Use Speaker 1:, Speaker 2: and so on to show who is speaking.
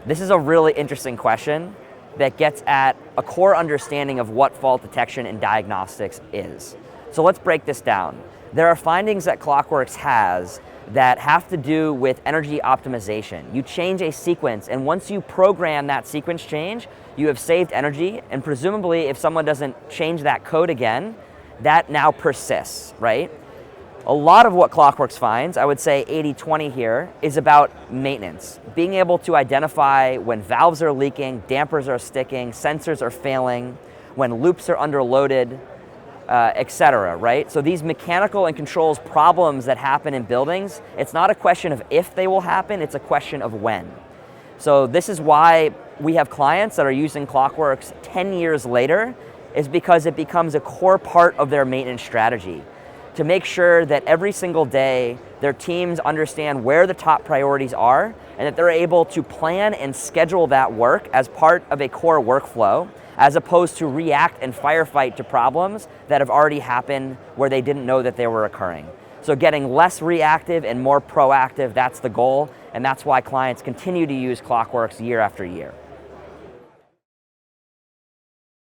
Speaker 1: This is a really interesting question that gets at a core understanding of what fault detection and diagnostics is. So let's break this down. There are findings that Clockworks has that have to do with energy optimization. You change a sequence, and once you program that sequence change, you have saved energy, and presumably if someone doesn't change that code again, that now persists, right? A lot of what Clockworks finds, I would say 80-20 here, is about maintenance. Being able to identify when valves are leaking, dampers are sticking, sensors are failing, when loops are underloaded, etc., right? So these mechanical and controls problems that happen in buildings, it's not a question of if they will happen, it's a question of when. So this is why we have clients that are using Clockworks 10 years later, is because it becomes a core part of their maintenance strategy to make sure that every single day their teams understand where the top priorities are and that they're able to plan and schedule that work as part of a core workflow, as opposed to react and firefight to problems that have already happened where they didn't know that they were occurring. So getting less reactive and more proactive, that's the goal, and that's why clients continue to use Clockworks year after year.